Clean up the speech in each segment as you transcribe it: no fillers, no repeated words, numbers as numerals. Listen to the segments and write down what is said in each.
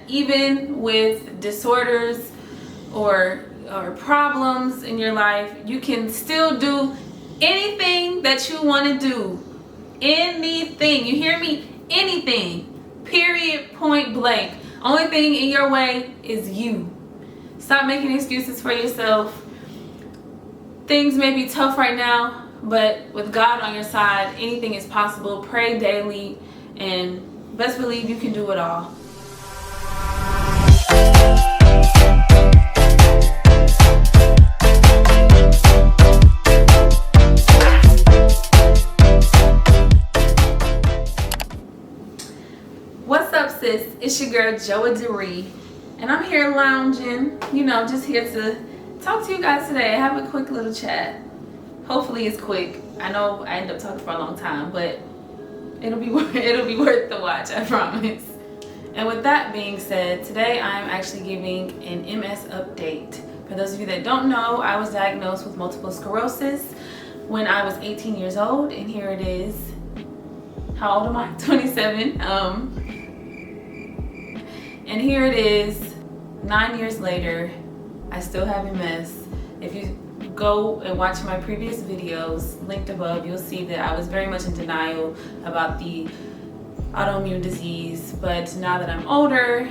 even with disorders or problems in your life, you can still do anything that you want to do. Anything. You hear me? Anything. Period. Point blank. Only thing in your way is you. Stop making excuses for yourself. Things may be tough right now, but with God on your side, anything is possible. Pray daily, and best believe you can do it all. What's up, sis? It's your girl Joa Derri, and I'm here lounging, just here to talk to you guys today. Have a quick little chat. Hopefully it's quick. I know I end up talking for a long time, but it'll be worth the watch, I promise. And with that being said, today I'm actually giving an MS update. For those of you that don't know, I was diagnosed with multiple sclerosis when I was 18 years old, and here it is. How old am I? 27. And here it is, 9 years later. I still have MS. If you go and watch my previous videos linked above, you'll see that I was very much in denial about the autoimmune disease. But now that I'm older,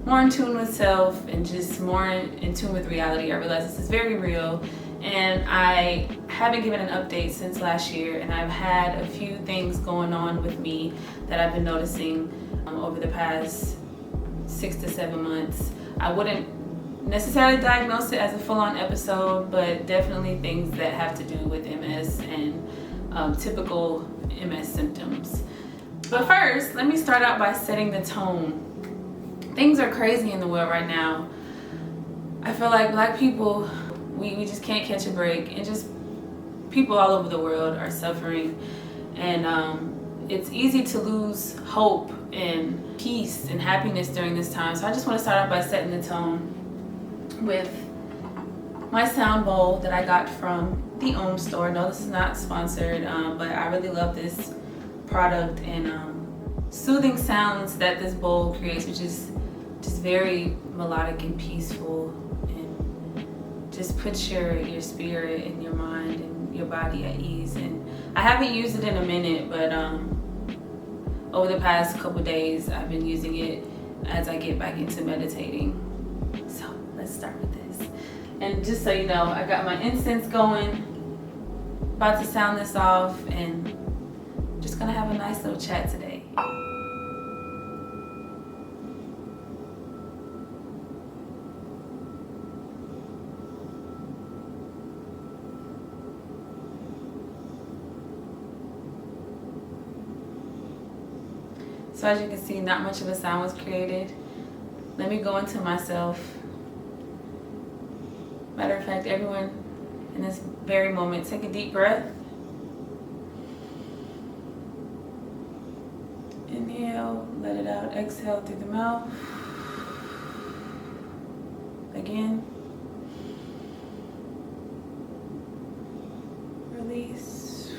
more in tune with self and just more in tune with reality, I realize this is very real. And I haven't given an update since last year, and I've had a few things going on with me that I've been noticing over the past 6 to 7 months. I wouldn't necessarily diagnose it as a full-on episode, but definitely things that have to do with MS and typical MS symptoms. But first, let me start out by setting the tone. Things are crazy in the world right now. I feel like Black people, we just can't catch a break, and just people all over the world are suffering, and it's easy to lose hope and peace and happiness during this time. So I just want to start off by setting the tone with my sound bowl that I got from the Ohm store. No, this is not sponsored, but I really love this product and soothing sounds that this bowl creates, which is just very melodic and peaceful, and just puts your spirit and your mind and your body at ease. And I haven't used it in a minute, but over the past couple days I've been using it as I get back into meditating. So let's start with this. And just so you know, I got my incense going, about to sound this off, and just gonna have a nice little chat today. So as you can see, not much of a sound was created. Let me go into myself. Matter of fact, everyone in this very moment, take a deep breath. Inhale, let it out, exhale through the mouth. Again. Release.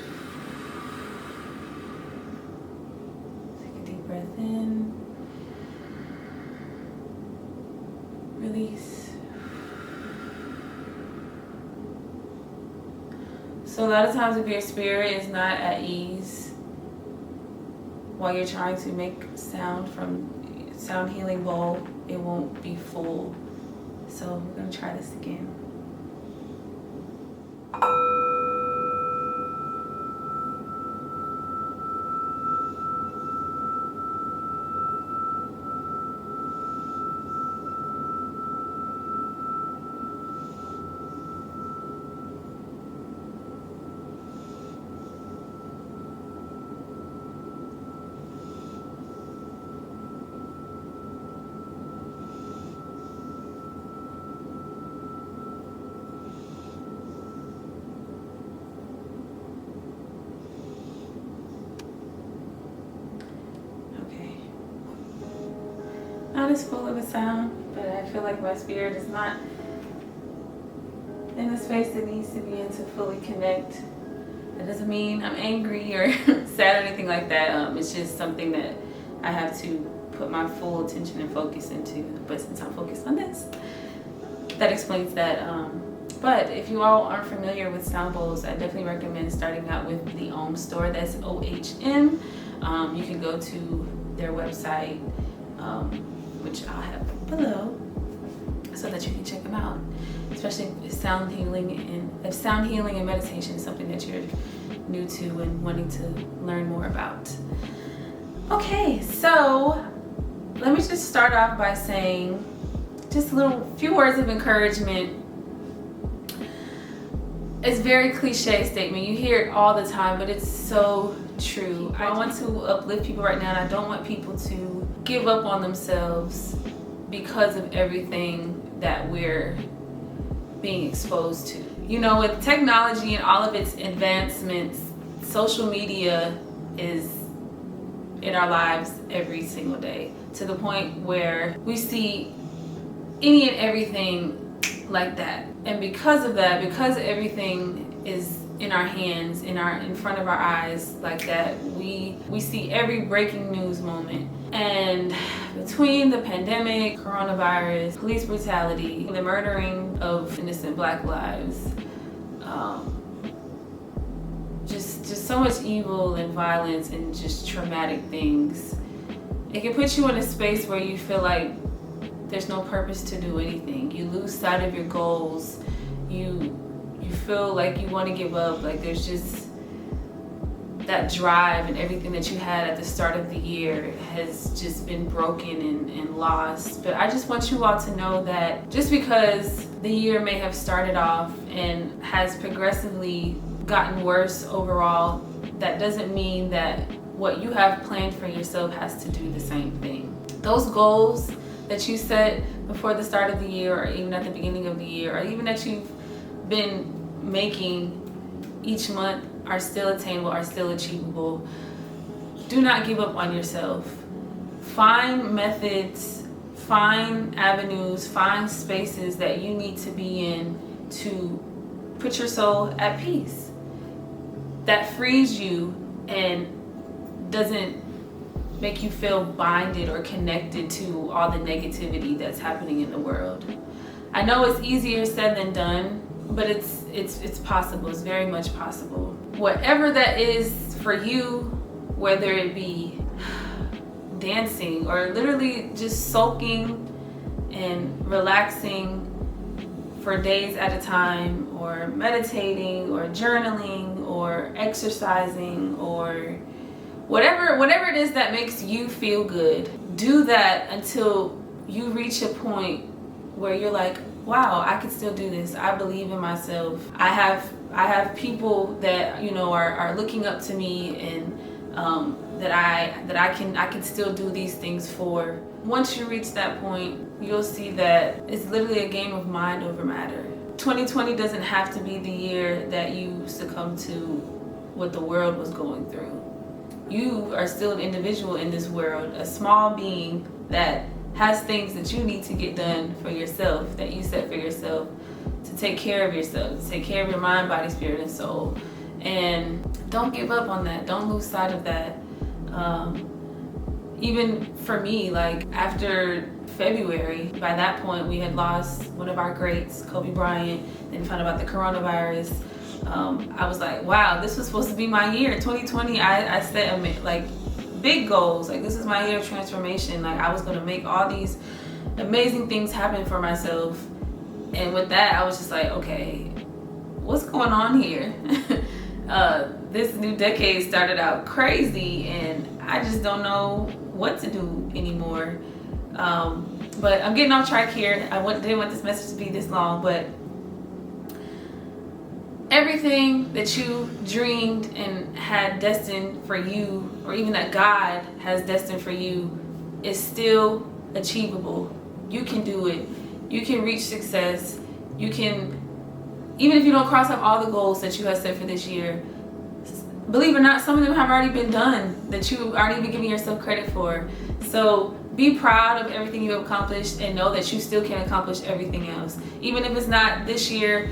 Take a deep breath in. Release. So a lot of times if your spirit is not at ease while you're trying to make sound from sound healing bowl, it won't be full. So we're gonna try this again. Not as full of a sound, but I feel like my spirit is not in the space it needs to be in to fully connect. That doesn't mean I'm angry or sad or anything like that. It's just something that I have to put my full attention and focus into. But since I'm focused on this, that explains that. But if you all aren't familiar with sound bowls, I definitely recommend starting out with the Ohm store. That's OHM. You can go to their website, which I'll have below, so that you can check them out. Especially if sound healing and meditation is something that you're new to and wanting to learn more about. Okay, so let me just start off by saying just a few words of encouragement. It's a very cliche statement. You hear it all the time, but it's so true. I want to uplift people right now, and I don't want people to give up on themselves because of everything that we're being exposed to. You know, with technology and all of its advancements, social media is in our lives every single day, to the point where we see any and everything like that. And because of that, because everything is in our hands, in front of our eyes like that, we see every breaking news moment. And between the pandemic, coronavirus, police brutality, the murdering of innocent Black lives, just so much evil and violence and just traumatic things, it can put you in a space where you feel like there's no purpose to do anything. You lose sight of your goals. You feel like you want to give up. Like there's just that drive, and everything that you had at the start of the year has just been broken and lost. But I just want you all to know that just because the year may have started off and has progressively gotten worse overall, that doesn't mean that what you have planned for yourself has to do the same thing. Those goals that you set before the start of the year, or even at the beginning of the year, or even that you've been making each month, are still attainable, are still achievable. Do not give up on yourself. Find methods, find avenues, find spaces that you need to be in to put your soul at peace. That frees you and doesn't make you feel binded or connected to all the negativity that's happening in the world. I know it's easier said than done, but it's possible. It's very much possible. Whatever that is for you, whether it be dancing or literally just soaking and relaxing for days at a time, or meditating or journaling or exercising, or whatever it is that makes you feel good, do that until you reach a point where you're like, wow, I can still do this. I believe in myself. I have people that, you know, are looking up to me, and that I can still do these things for. Once you reach that point, you'll see that it's literally a game of mind over matter. 2020 doesn't have to be the year that you succumb to what the world was going through. You are still an individual in this world, a small being that has things that you need to get done for yourself, that you set for yourself, to take care of yourself, to take care of your mind, body, spirit, and soul. And don't give up on that. Don't lose sight of that. Even for me, like after February, by that point we had lost one of our greats, Kobe Bryant, then found out about the coronavirus. I was like, wow, this was supposed to be my year. 2020, I set like big goals. Like, this is my year of transformation. Like, I was gonna make all these amazing things happen for myself. And with that, I was just like, okay, what's going on here? This new decade started out crazy, and I just don't know what to do anymore. But I'm getting off track here. Didn't want this message to be this long, but everything that you dreamed and had destined for you, or even that God has destined for you, is still achievable. You can do it. You can reach success. You can, even if you don't cross off all the goals that you have set for this year, believe it or not, some of them have already been done that you aren't even giving yourself credit for. So be proud of everything you have accomplished, and know that you still can accomplish everything else. Even if it's not this year,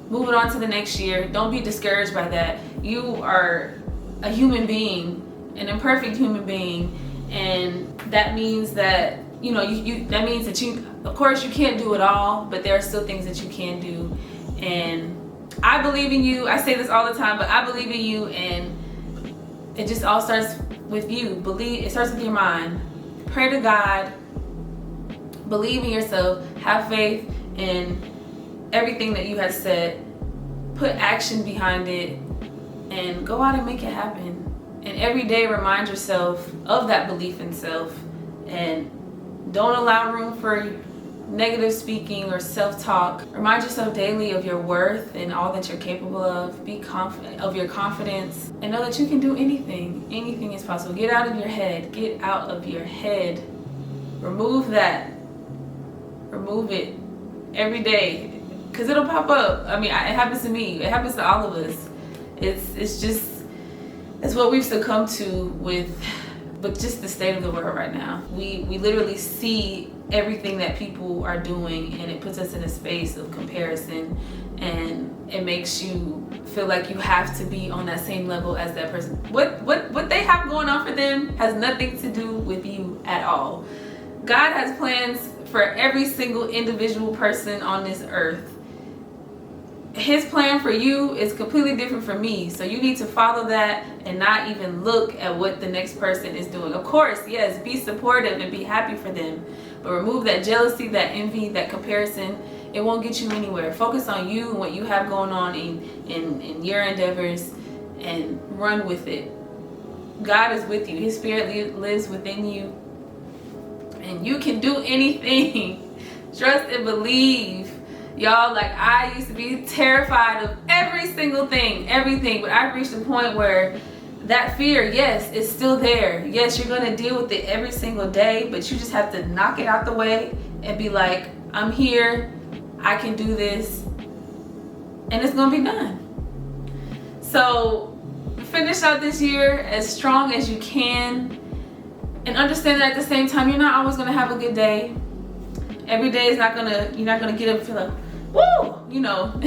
moving on to the next year. Don't be discouraged by that. You are a human being, an imperfect human being, And that means that, you know, that means that you, of course, you can't do it all, but there are still things that you can do. And I believe in you. I say this all the time, but I believe in you, and it just all starts with you. It starts with your mind. Pray to God. Believe in yourself. Have faith in everything that you have said. Put action behind it, and go out and make it happen. And every day remind yourself of that belief in self, and don't allow room for negative speaking or self-talk. Remind yourself daily of your worth and all that you're capable of. Be confident of your confidence, and know that you can do anything. Anything is possible. Get out of your head. Get out of your head. Remove that. Remove it every day, because it'll pop up. I mean, it happens to me. It happens to all of us. It's what we've succumbed to with just the state of the world right now. We literally see everything that people are doing, and it puts us in a space of comparison, and it makes you feel like you have to be on that same level as that person. What they have going on for them has nothing to do with you at all. God has plans for every single individual person on this earth. His plan for you is completely different from me. So you need to follow that and not even look at what the next person is doing. Of course, yes, be supportive and be happy for them. But remove that jealousy, that envy, that comparison. It won't get you anywhere. Focus on you and what you have going on in your endeavors, and run with it. God is with you. His spirit lives within you. And you can do anything. Trust and believe. Y'all, like, I used to be terrified of every single thing, everything, but I've reached a point where that fear, yes, it's still there. Yes, you're gonna deal with it every single day, but you just have to knock it out the way and be like, I'm here, I can do this, and it's gonna be done. So finish out this year as strong as you can, and understand that at the same time, you're not always gonna have a good day. Every day is you're not gonna get up and feel like, woo, you know.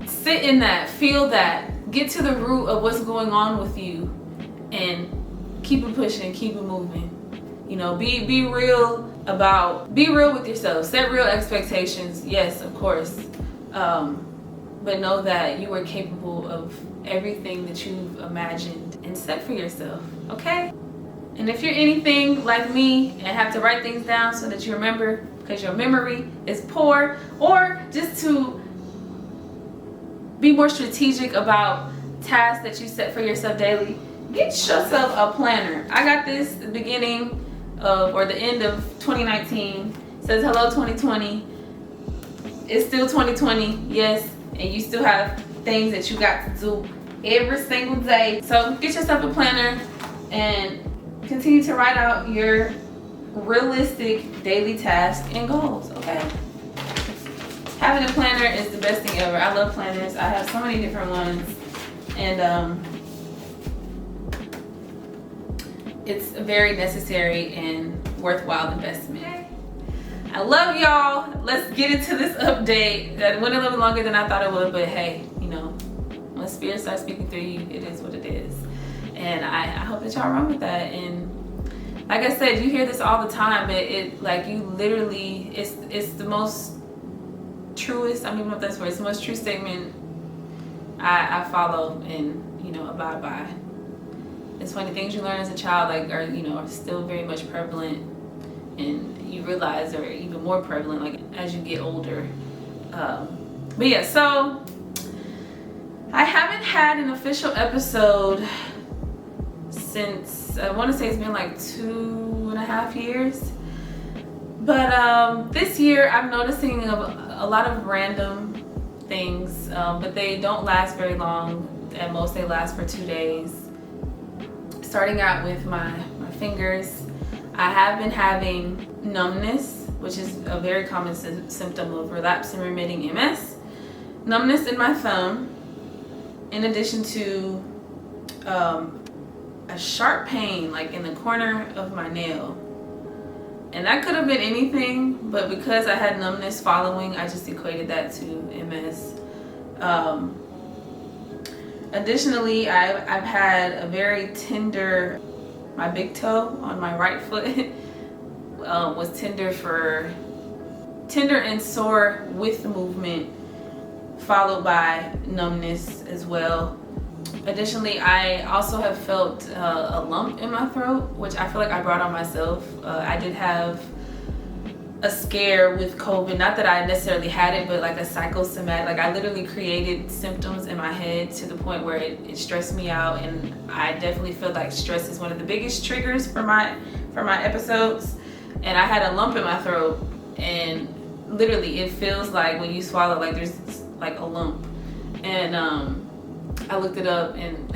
Sit in that, feel that, get to the root of what's going on with you, and keep it pushing, keep it moving. You know, be real with yourself. Set real expectations, yes, of course. But know that you are capable of everything that you've imagined and set for yourself, okay? And if you're anything like me and have to write things down so that you remember, because your memory is poor, or just to be more strategic about tasks that you set for yourself daily, get yourself a planner. I got this at the beginning of, or the end of 2019. It says hello 2020. It's still 2020, yes, and you still have things that you got to do every single day. So get yourself a planner and continue to write out your realistic daily tasks and goals, okay? Having a planner is the best thing ever. I love planners. I have so many different ones, and it's a very necessary and worthwhile investment. I love y'all. Let's get into this update. That went a little longer than I thought it would, but hey, you know, when spirit starts speaking through you, it is what it is. And I hope that y'all run with that. And like I said, you hear this all the time, but it like, you literally, it's the most truest, I don't even know if that's word, it's the most true statement I follow and, you know, abide by. It's funny, things you learn as a child, like, are, you know, are still very much prevalent, and you realize are even more prevalent, like, as you get older. But yeah, so I haven't had an official episode since, I want to say it's been like 2.5 years. But this year I'm noticing a lot of random things, but they don't last very long. At most they last for 2 days. Starting out with my fingers, I have been having numbness, which is a very common symptom of relapse and remitting MS. Numbness in my thumb, in addition to a sharp pain like in the corner of my nail. And that could have been anything, but because I had numbness following, I just equated that to MS. Additionally, I've had a very tender my big toe on my right foot was tender and sore with the movement, followed by numbness as well. Additionally, I also have felt a lump in my throat, which I feel like I brought on myself. I did have a scare with COVID, not that I necessarily had it, but like a psychosomatic, like I literally created symptoms in my head to the point where it stressed me out, and I definitely feel like stress is one of the biggest triggers for my episodes. And I had a lump in my throat, and literally it feels like when you swallow, like there's like a lump. And I looked it up, and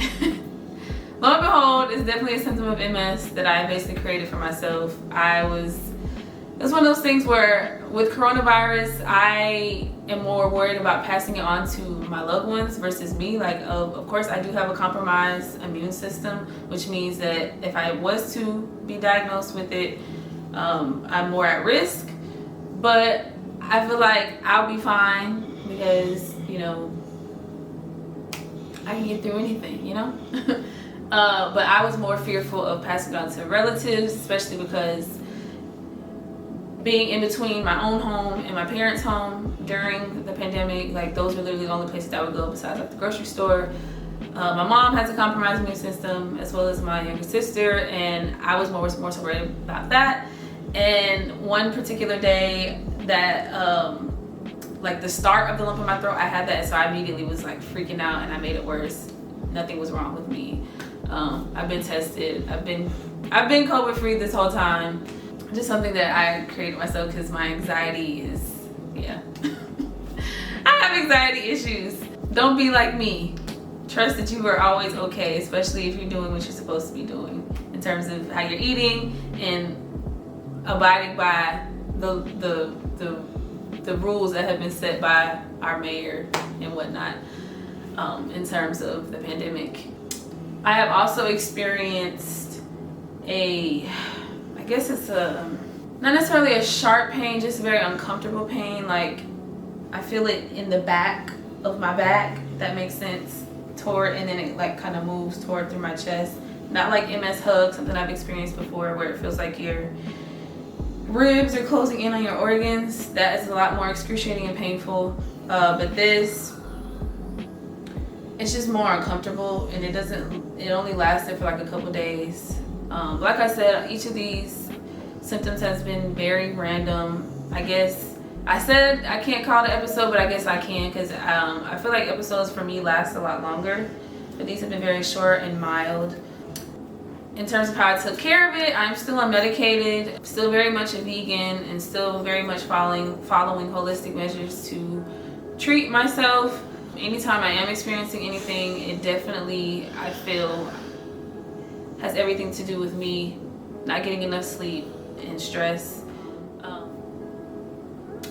lo and behold, it's definitely a symptom of MS that I basically created for myself. It's one of those things where with coronavirus, I am more worried about passing it on to my loved ones versus me. Like, of course, I do have a compromised immune system, which means that if I was to be diagnosed with it, I'm more at risk. But I feel like I'll be fine because, you know, I can get through anything, you know? But I was more fearful of passing it on to relatives, especially because being in between my own home and my parents' home during the pandemic, like those were literally the only places that I would go besides like the grocery store. My mom has a compromised immune system as well as my younger sister, and I was more so worried about that. And one particular day that like the start of the lump in my throat, I had that, so I immediately was like freaking out, and I made it worse. Nothing was wrong with me. I've been tested. I've been COVID free this whole time. Just something that I created myself because my anxiety is, yeah. I have anxiety issues. Don't be like me. Trust that you are always okay, especially if you're doing what you're supposed to be doing in terms of how you're eating and abiding by the rules that have been set by our mayor and whatnot in terms of the pandemic. I have also experienced I guess it's not necessarily a sharp pain, just very uncomfortable pain. Like I feel it in the back of my back, if that makes sense, and then it like kind of moves through my chest. Not like MS hug, something I've experienced before where it feels like your ribs are closing in on your organs. That is a lot more excruciating and painful. But this, it's just more uncomfortable, and it only lasted for like a couple days. Like I said, each of these symptoms has been very random. I guess I said I can't call it an episode, but I guess I can, because I feel like episodes for me last a lot longer, but these have been very short and mild. In terms of how I took care of it, I'm still unmedicated, still very much a vegan, and still very much following holistic measures to treat myself. Anytime I am experiencing anything, it definitely, I feel, has everything to do with me not getting enough sleep and stress.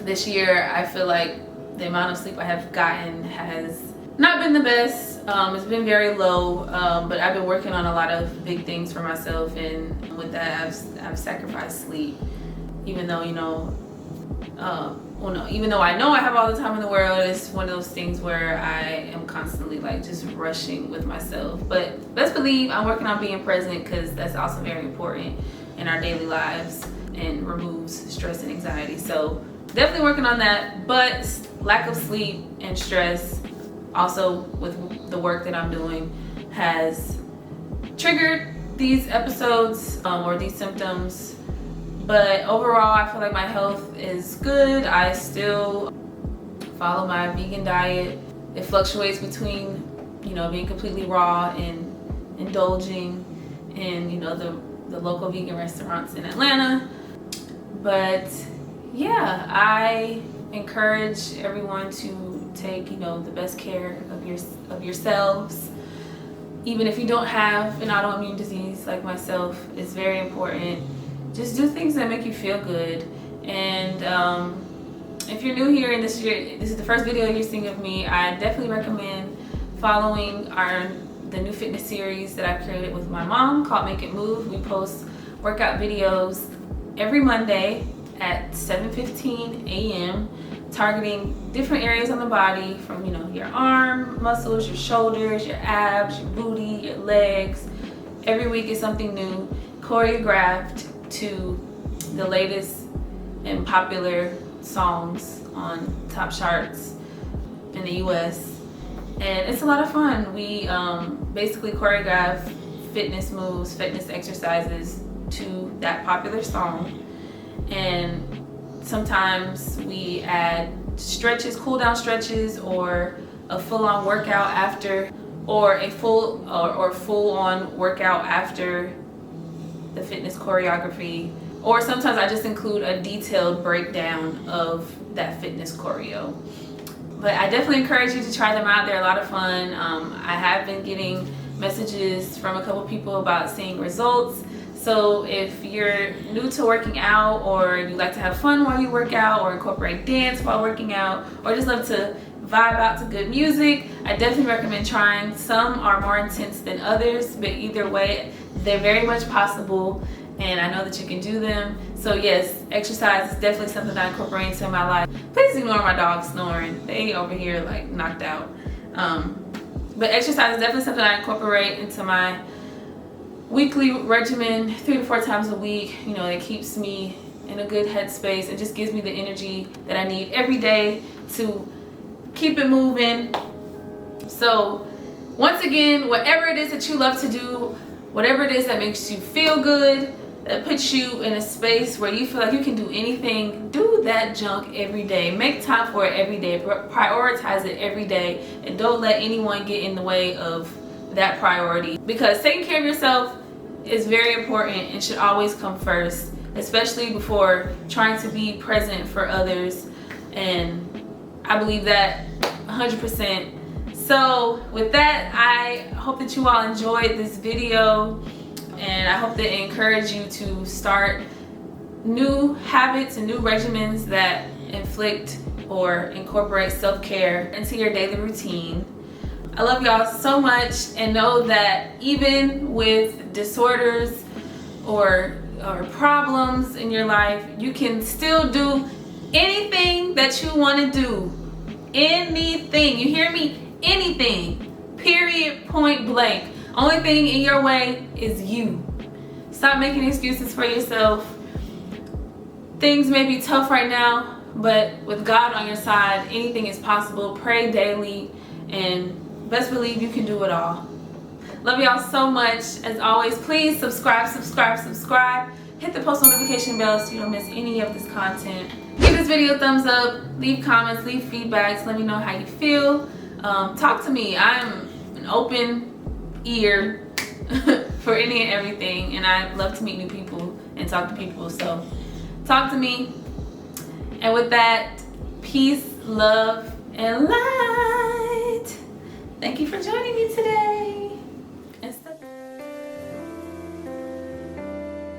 This year, I feel like the amount of sleep I have gotten has not been the best. It's been very low, but I've been working on a lot of big things for myself, and with that, I've sacrificed sleep, even though, even though I know I have all the time in the world. It's one of those things where I am constantly like just rushing with myself. But best believe I'm working on being present, because that's also very important in our daily lives and removes stress and anxiety. So definitely working on that. But lack of sleep and stress, also with the work that I'm doing, has triggered these episodes or these symptoms. But overall, I feel like my health is good. I still follow my vegan diet. It fluctuates between, being completely raw and indulging in, the local vegan restaurants in Atlanta. But yeah, I encourage everyone to take, the best care of yourselves. Even if you don't have an autoimmune disease like myself, it's very important. Just do things that make you feel good. And if you're new here and this is the first video you're seeing of me, I definitely recommend following the new fitness series that I created with my mom called Make It Move. We post workout videos every Monday at 7:15 a.m. targeting different areas on the body, from your arm muscles, your shoulders, your abs, your booty, your legs. Every week is something new. choreographed to the latest and popular songs on top charts in the US, and it's a lot of fun. We basically choreograph fitness moves, fitness exercises to that popular song, and sometimes we add stretches, cool down stretches, or a full-on workout after, or a full-on workout after the fitness choreography, or sometimes I just include a detailed breakdown of that fitness choreo. But I definitely encourage you to try them out. They're a lot of fun. I have been getting messages from a couple people about seeing results. So if you're new to working out, or you like to have fun while you work out, or incorporate dance while working out, or just love to vibe out to good music, I definitely recommend trying. Some are more intense than others, but either way, they're very much possible, and I know that you can do them. So yes, exercise is definitely something that I incorporate into my life. Please ignore my dogs snoring. They over here like knocked out. But exercise is definitely something I incorporate into my weekly regimen, 3 to 4 times a week. You know, it keeps me in a good headspace. It just gives me the energy that I need every day to keep it moving. So once again, whatever it is that you love to do, whatever it is that makes you feel good, that puts you in a space where you feel like you can do anything, do that junk every day. Make time for it every day. Prioritize it every day, and don't let anyone get in the way of that priority, because taking care of yourself is very important and should always come first, especially before trying to be present for others. And I believe that 100%. So with that, I hope that you all enjoyed this video, and I hope that it encouraged you to start new habits and new regimens that inflict or incorporate self-care into your daily routine. I love y'all so much, and know that even with disorders or problems in your life, you can still do anything that you want to do. Anything, you hear me? Anything, period, point blank. Only thing in your way is you. Stop making excuses for yourself. Things may be tough right now, but with God on your side, anything is possible. Pray daily, and best believe you can do it all. Love y'all so much. As always, please subscribe. Hit the post notification bell so you don't miss any of this content. Give this video a thumbs up, leave comments, leave feedbacks, let me know how you feel. Talk to me. I'm an open ear for any and everything, and I love to meet new people and talk to people. So talk to me. And with that, peace, love, and light. Thank you for joining me today.